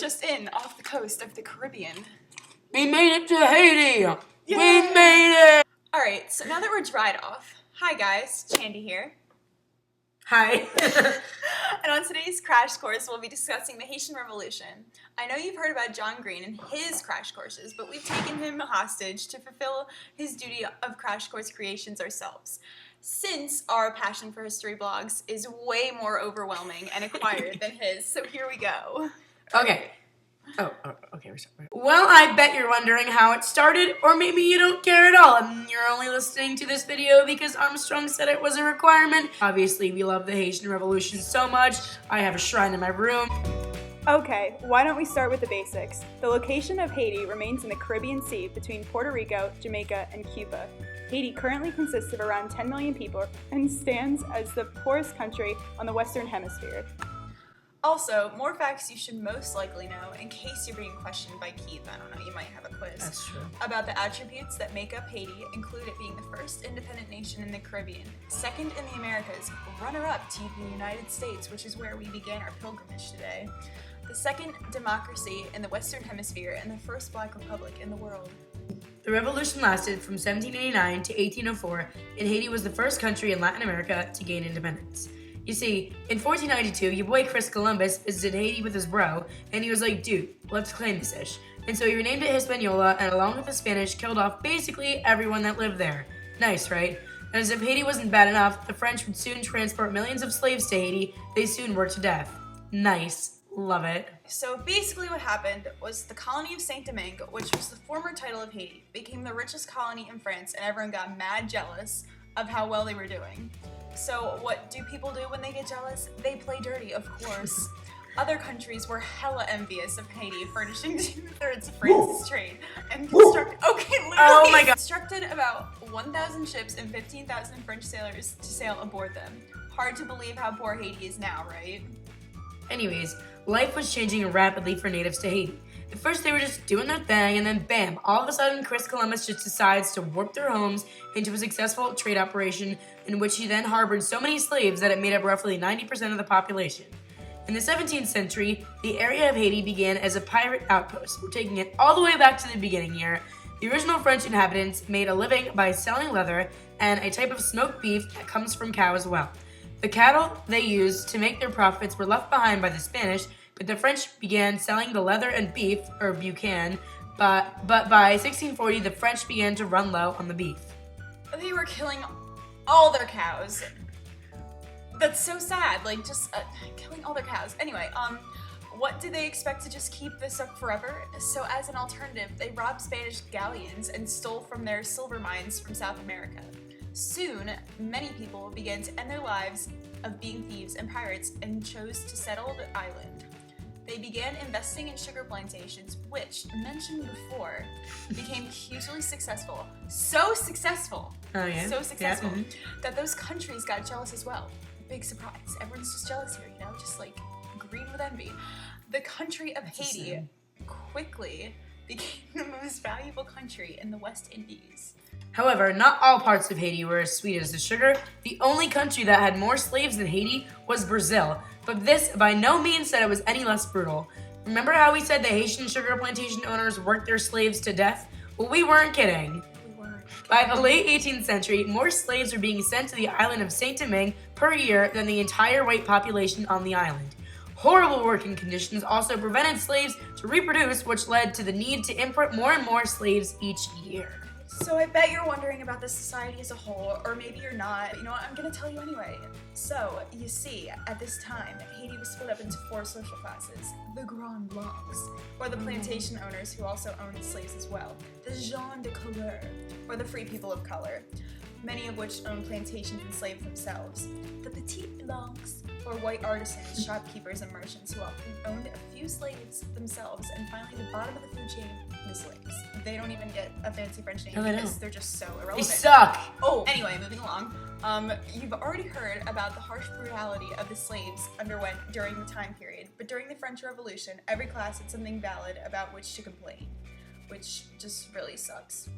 just in off the coast of the Caribbean. We made it to Haiti! Yay! We made it! Alright, so now that we're dried off, hi guys, Chandy here. Hi. And on today's crash course, we'll be discussing the Haitian Revolution. I know you've heard about John Green and his crash courses, but we've taken him hostage to fulfill his duty of crash course creations ourselves. Since our passion for history blogs is way more overwhelming and acquired than his, so here we go. Okay. Okay. Well, I bet you're wondering how it started, or maybe you don't care at all, and you're only listening to this video because Armstrong said it was a requirement. Obviously, we love the Haitian Revolution so much, I have a shrine in my room. Okay, why don't we start with the basics? The location of Haiti remains in the Caribbean Sea between Puerto Rico, Jamaica, and Cuba. Haiti currently consists of around 10 million people and stands as the poorest country on the Western Hemisphere. Also, more facts you should most likely know in case you're being questioned by Keith. I don't know, you might have a quiz. That's true. About the attributes that make up Haiti include it being the first independent nation in the Caribbean, second in the Americas, runner-up to the United States, which is where we began our pilgrimage today, the second democracy in the Western Hemisphere, and the first Black republic in the world. The revolution lasted from 1789 to 1804, and Haiti was the first country in Latin America to gain independence. You see, in 1492, your boy Chris Columbus visited Haiti with his bro, and he was like, dude, let's claim this ish. And so he renamed it Hispaniola, and along with the Spanish, killed off basically everyone that lived there. Nice, right? And as if Haiti wasn't bad enough, the French would soon transport millions of slaves to Haiti. They soon worked to death. Nice. Love it. So basically what happened was the colony of Saint-Domingue, which was the former title of Haiti, became the richest colony in France, and everyone got mad jealous of how well they were doing. So what do people do when they get jealous? They play dirty, of course. Other countries were hella envious of Haiti, furnishing 2/3 of France's trade, and constructed about 1,000 ships and 15,000 French sailors to sail aboard them. Hard to believe how poor Haiti is now, right? Anyways, life was changing rapidly for natives to Haiti. At first they were just doing their thing, and then bam, all of a sudden Chris Columbus just decides to warp their homes into a successful trade operation in which he then harbored so many slaves that it made up roughly 90% of the population. In the 17th century, the area of Haiti began as a pirate outpost. We're taking it all the way back to the beginning here. The original French inhabitants made a living by selling leather and a type of smoked beef that comes from cow as well. The cattle they used to make their profits were left behind by the Spanish, but the French began selling the leather and beef, or buccan, but by 1640 the French began to run low on the beef. They were killing all their cows. That's so sad, like just killing all their cows. Anyway, what did they expect to just keep this up forever? So as an alternative, they robbed Spanish galleons and stole from their silver mines from South America. Soon, many people began to end their lives of being thieves and pirates and chose to settle the island. They began investing in sugar plantations, which, mentioned before, became hugely successful. So successful! Oh, yeah? So successful that those countries got jealous as well. Big surprise. Everyone's just jealous here, you know? Just like green with envy. The country of Haiti quickly became the most valuable country in the West Indies. However, not all parts of Haiti were as sweet as the sugar. The only country that had more slaves than Haiti was Brazil, but this by no means said it was any less brutal. Remember how we said the Haitian sugar plantation owners worked their slaves to death? Well, we weren't kidding. By the late 18th century, more slaves were being sent to the island of Saint-Domingue per year than the entire white population on the island. Horrible working conditions also prevented slaves to reproduce, which led to the need to import more and more slaves each year. So I bet you're wondering about the society as a whole, or maybe you're not. You know what, I'm gonna tell you anyway. So, you see, at this time, Haiti was split up into 4 social classes. The Grands Blancs, or the plantation owners who also owned slaves as well. The gens de couleur, or the free people of color, many of which owned plantations and enslaved themselves. The Petits Blancs, or white artisans, shopkeepers, and merchants who often owned a few slaves themselves. And finally, the bottom of the food chain, the slaves. They don't even get a fancy French name because they're just so irrelevant. They suck! Oh, anyway, moving along. You've already heard about the harsh brutality of the slaves underwent during the time period, but during the French Revolution, every class had something valid about which to complain, which just really sucks.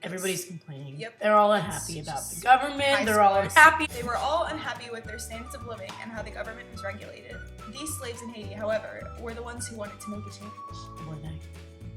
Everybody's complaining. Yep. They're all unhappy It's about just the government. high They're all scores. unhappy. They were all unhappy with their standards of living and how the government was regulated. These slaves in Haiti, however, were the ones who wanted to make a change. Were they?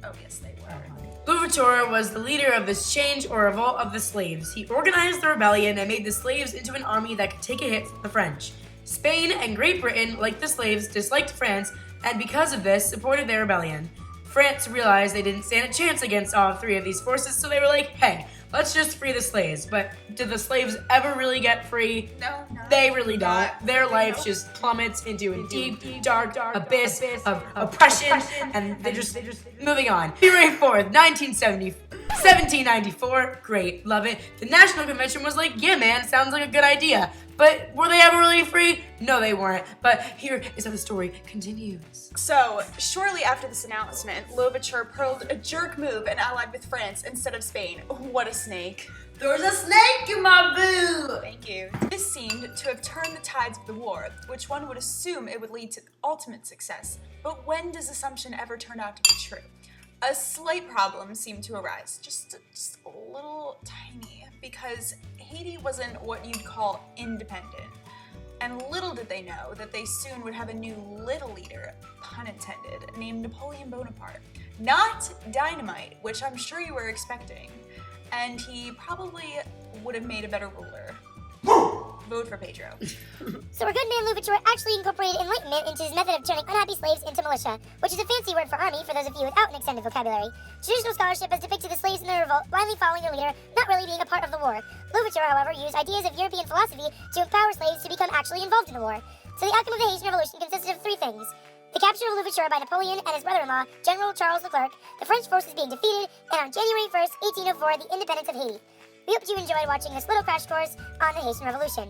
Oh, yes, they were. Louverture was the leader of this change or revolt of the slaves. He organized the rebellion and made the slaves into an army that could take a hit from the French. Spain and Great Britain, like the slaves, disliked France, and because of this, supported their rebellion. France realized they didn't stand a chance against all three of these forces, so they were like, hey, let's just free the slaves. But did the slaves ever really get free? No, They really don't. not- Their life nope. just plummets into a deep, dark abyss of oppression, and they're just moving on. February 4th, 1794, great, love it. The National Convention was like, yeah, man, sounds like a good idea. But were they ever really free? No, they weren't. But here is how the story continues. So, shortly after this announcement, Louverture pulled a jerk move and allied with France instead of Spain. What a snake. There's a snake in my boo! Thank you. This seemed to have turned the tides of the war, which one would assume it would lead to ultimate success. But when does assumption ever turn out to be true? A slight problem seemed to arise, just a little tiny, because Haiti wasn't what you'd call independent. And little did they know that they soon would have a new little leader, pun intended, named Napoleon Bonaparte. Not dynamite, which I'm sure you were expecting. And he probably would have made a better ruler. Vote for Pedro. So our good man Louverture actually incorporated enlightenment into his method of turning unhappy slaves into militia, which is a fancy word for army for those of you without an extended vocabulary. Traditional scholarship has depicted the slaves in their revolt blindly following their leader, not really being a part of the war. Louverture, however, used ideas of European philosophy to empower slaves to become actually involved in the war. So the outcome of the Haitian Revolution consisted of three things. The capture of Louverture by Napoleon and his brother-in-law, General Charles Leclerc, the French forces being defeated, and on January 1st, 1804, the independence of Haiti. We hope you enjoyed watching this little crash course on the Haitian Revolution.